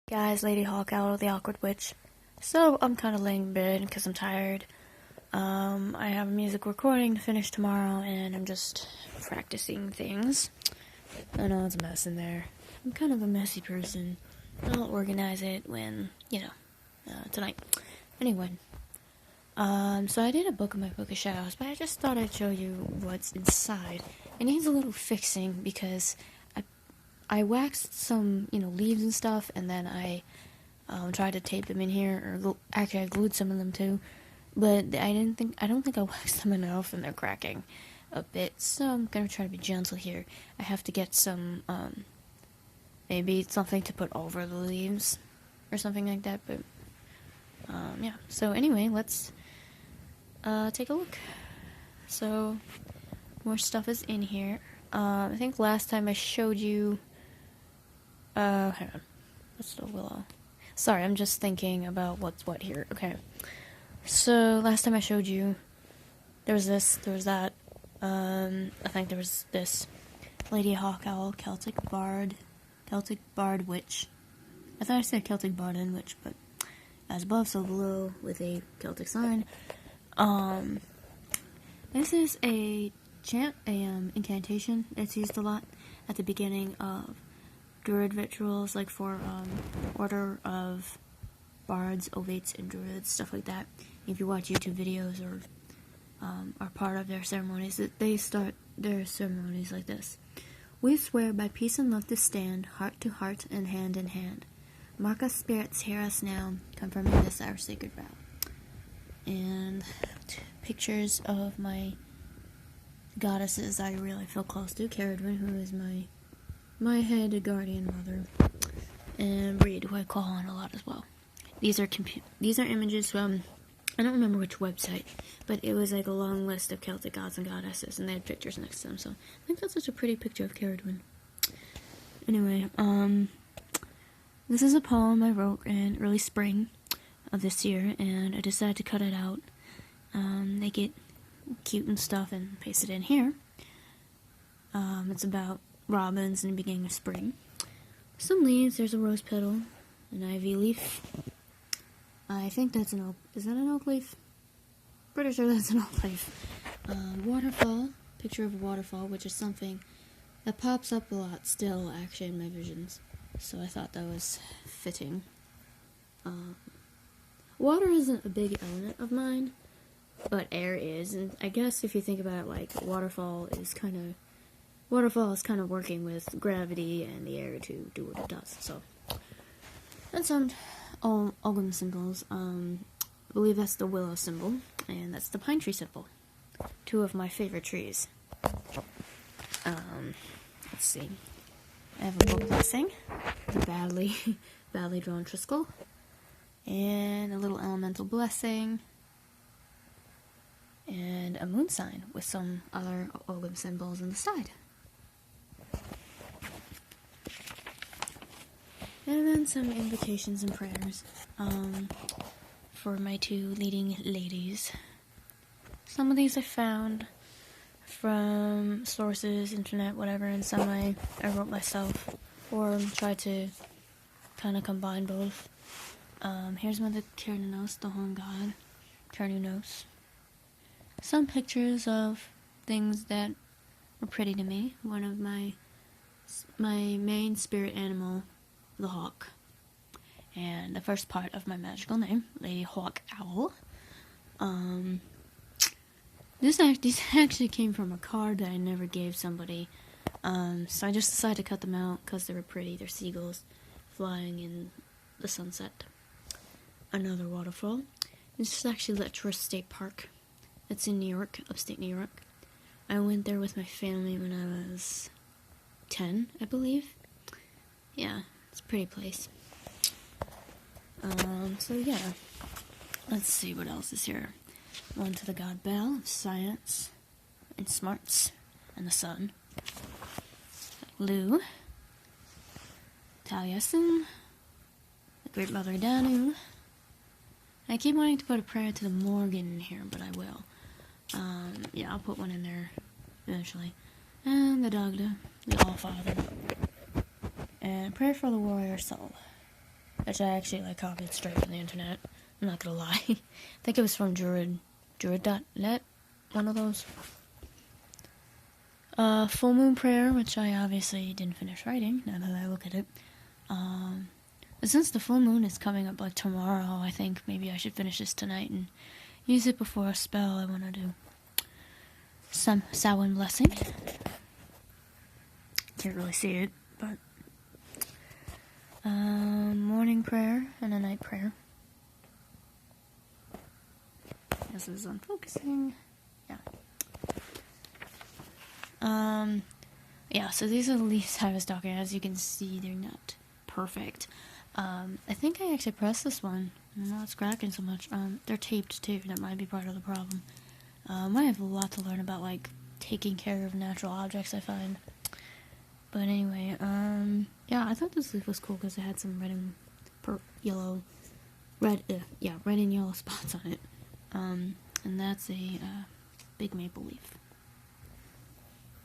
Guys, Lady Hawk Owl, the Awkward Witch. So, I'm kind of laying in bed because I'm tired. I have a music recording to finish tomorrow, and I'm just practicing things. I know it's a mess in there. I'm kind of a messy person. I'll organize it when, tonight. Anyway, so I did a book of my book of shadows, but I just thought I'd show you what's inside. It needs a little fixing because I waxed some, leaves and stuff, and then I tried to tape them in here, or actually I glued some of them too, but I don't think I waxed them enough, and they're cracking a bit, so I'm gonna try to be gentle here. I have to get some, maybe something to put over the leaves, or something like that, but, yeah. So anyway, let's, take a look. So, more stuff is in here. I think last time I showed you, hang on. What's the willow? Sorry, I'm just thinking about what's what here. Okay. So, last time I showed you, there was this, there was that, I think there was this Lady Hawk Owl, Celtic Bard Witch. I thought I said Celtic Bard and Witch, but as above, so below, with a Celtic sign. This is a chant, incantation. It's used a lot at the beginning of Druid rituals, like for, Order of Bards, Ovates, and Druids, stuff like that. If you watch YouTube videos or, are part of their ceremonies, they start their ceremonies like this. We swear by peace and love to stand, heart to heart and hand in hand. Mark us spirits, hear us now, confirming this our sacred vow. And pictures of my goddesses I really feel close to. Caradwin, who is my head guardian mother, and Reed, who I call on a lot as well. These are images from, I don't remember which website, but it was like a long list of Celtic gods and goddesses, and they had pictures next to them, so I think that's such a pretty picture of Caradwin. Anyway, this is a poem I wrote in early spring of this year, and I decided to cut it out, make it cute and stuff, and paste it in here. It's about robins in the beginning of spring. Some leaves, there's a rose petal, an ivy leaf. I think that's an oak. Is that an oak leaf? Pretty sure that's an oak leaf. Waterfall, picture of a waterfall, which is something that pops up a lot still, actually, in my visions. So I thought that was fitting. Water isn't a big element of mine, but air is, and I guess if you think about it, like, waterfall is kind of working with gravity and the air to do what it does, so. That's some Ogham symbols. I believe that's the willow symbol, and that's the pine tree symbol. Two of my favorite trees. Let's see. I have a book blessing, the badly drawn Triskel, and a little elemental blessing, and a moon sign with some other Ogham symbols on the side. And then some invocations and prayers, for my two leading ladies. Some of these I found from sources, internet, whatever, and some I wrote myself, or tried to kind of combine both. Here's Mother Cernunnos, the horn god, Cernunnos. Some pictures of things that were pretty to me. One of my main spirit animal, the hawk, and the first part of my magical name, Lady Hawk Owl. These actually came from a card that I never gave somebody, so I just decided to cut them out because they were pretty. They're seagulls flying in the sunset. Another waterfall. This is actually Letchworth State Park. It's in New York, upstate New York. I went there with my family when I was 10, I believe. Yeah, it's a pretty place. So yeah. Let's see what else is here. One to the god Bel of science and smarts and the sun. Lu. Taliesin. The Great Mother Danu. I keep wanting to put a prayer to the Morgan in here, but I will. Yeah, I'll put one in there eventually. And the Dagda, the All-Father. And prayer for the warrior soul. which I actually like copied straight from the internet. I'm not gonna lie. I think it was from Druid.net, one of those. Full Moon Prayer, which I obviously didn't finish writing, now that I look at it. But since the full moon is coming up like tomorrow, I think maybe I should finish this tonight and use it before a spell I want to do. Some Samhain Blessing. Can't really see it, but morning prayer and a night prayer. This is unfocusing. Yeah, so these are the leaves I was talking about. As you can see, they're not perfect. I think I actually pressed this one. I don't know it's cracking so much. They're taped too. That might be part of the problem. I have a lot to learn about, like, taking care of natural objects, I find. But anyway, yeah, I thought this leaf was cool because it had some red and yellow spots on it. And that's a big maple leaf.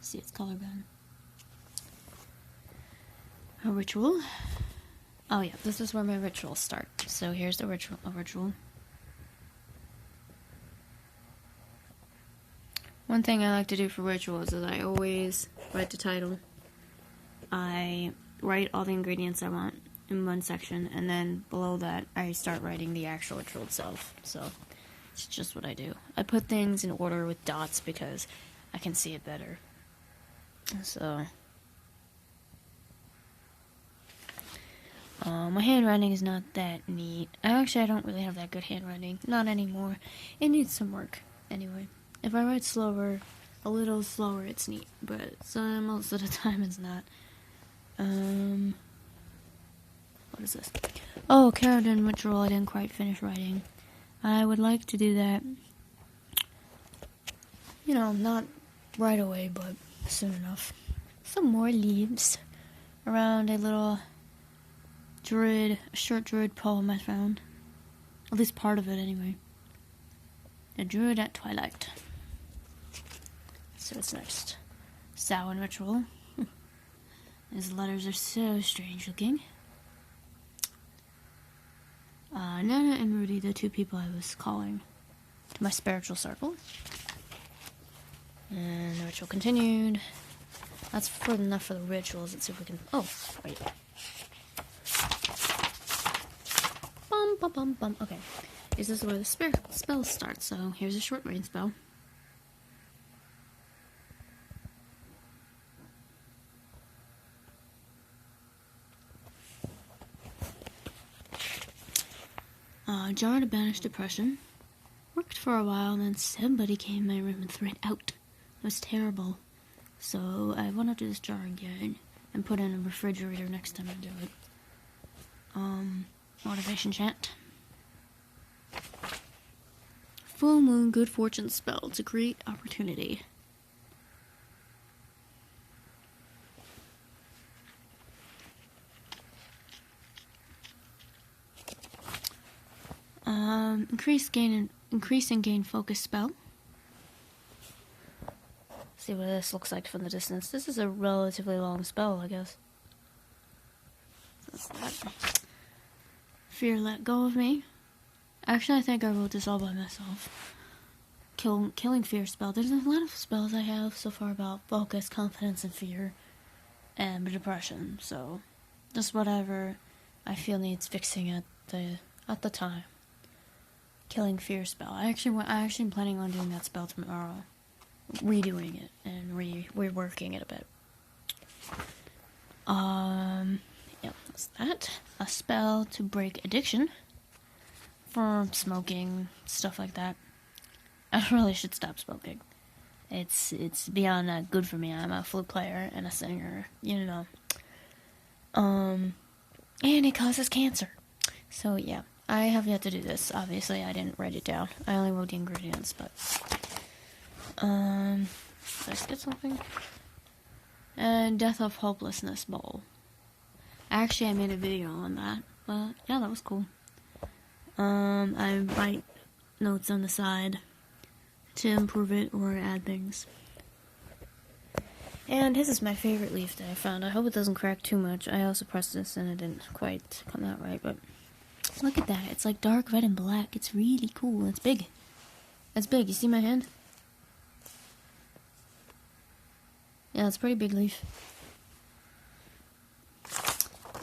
See, it's colorblind. A ritual. Oh yeah, this is where my rituals start. So here's the ritual. One thing I like to do for rituals is I always write the title. I write all the ingredients I want in one section, and then below that I start writing the actual ritual itself. So it's just what I do. I put things in order with dots because I can see it better. So my handwriting is not that neat. I don't really have that good handwriting. Not anymore. It needs some work. Anyway, if I write slower, a little slower, it's neat. But most of the time it's not. What is this? Oh, Caradon ritual I didn't quite finish writing. I would like to do that, you know, not right away, but soon enough. Some more leaves around a little short druid poem I found. At least part of it, anyway. A druid at twilight. So what's next? Samhain ritual. These letters are so strange looking. Nana and Rudy, the two people I was calling to my spiritual circle. And the ritual continued. That's enough for the rituals. Let's see if we can... Oh, wait. Bum. Okay. This is where the spell starts, so here's a short range spell. Jar to banish depression. Worked for a while, and then somebody came in my room and threw it out. It was terrible. So I want to do this jar again and put it in a refrigerator next time I do it. Motivation chant. Full moon good fortune spell to create opportunity. Increase and gain focus spell. See what this looks like from the distance. This is a relatively long spell, I guess. That's that. Fear let go of me. Actually, I think I wrote this all by myself. Killing fear spell. There's a lot of spells I have so far about focus, confidence, and fear, and depression. So, just whatever I feel needs fixing at the time. Killing fear spell. I actually am planning on doing that spell tomorrow, redoing it and reworking it a bit. Yeah, that's that. A spell to break addiction from smoking, stuff like that. I really should stop smoking. It's beyond good for me. I'm a flute player and a singer, you know. And it causes cancer. So yeah, I have yet to do this. Obviously, I didn't write it down. I only wrote the ingredients, but did I skip something? And Death of Hopelessness Bowl. Actually, I made a video on that, but yeah, that was cool. I write notes on the side to improve it or add things. And this is my favorite leaf that I found. I hope it doesn't crack too much. I also pressed this and it didn't quite come out right, but look at that. It's like dark red and black. It's really cool. It's big. It's big. You see my hand? Yeah, it's a pretty big leaf.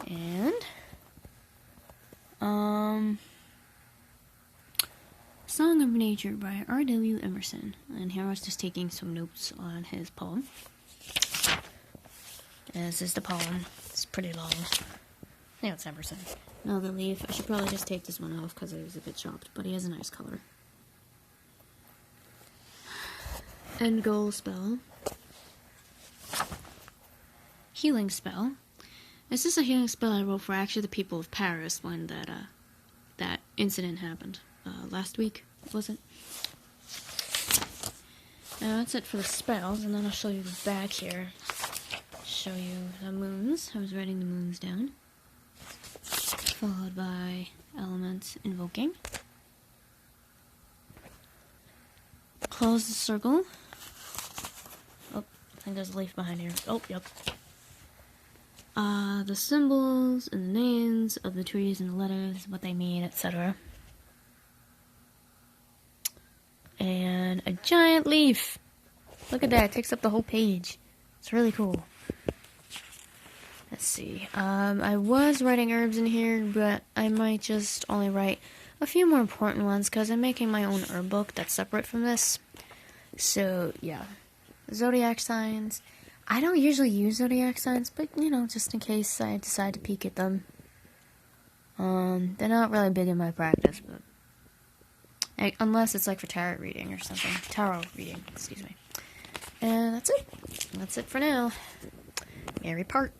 And Song of Nature by R.W. Emerson. And here I was just taking some notes on his poem. And this is the poem. It's pretty long. Yeah, it's Emerson. Another leaf. I should probably just take this one off because it was a bit chopped, but he has a nice color. End goal spell. Healing spell. This is a healing spell I wrote for actually the people of Paris when that incident happened. Last week, was it? Now that's it for the spells, and then I'll show you the back here. Show you the moons. I was writing the moons down. Followed by elements invoking. Close the circle. Oh, I think there's a leaf behind here. Oh, yep. The symbols and the names of the trees and the letters, what they mean, etc. And a giant leaf. Look at that, it takes up the whole page. It's really cool. Let's see. I was writing herbs in here, but I might just only write a few more important ones because I'm making my own herb book that's separate from this. So, yeah. Zodiac signs. I don't usually use zodiac signs, but, you know, just in case I decide to peek at them. They're not really big in my practice, but... unless it's like for tarot reading or something. Tarot reading, excuse me. And that's it. That's it for now. Merry part.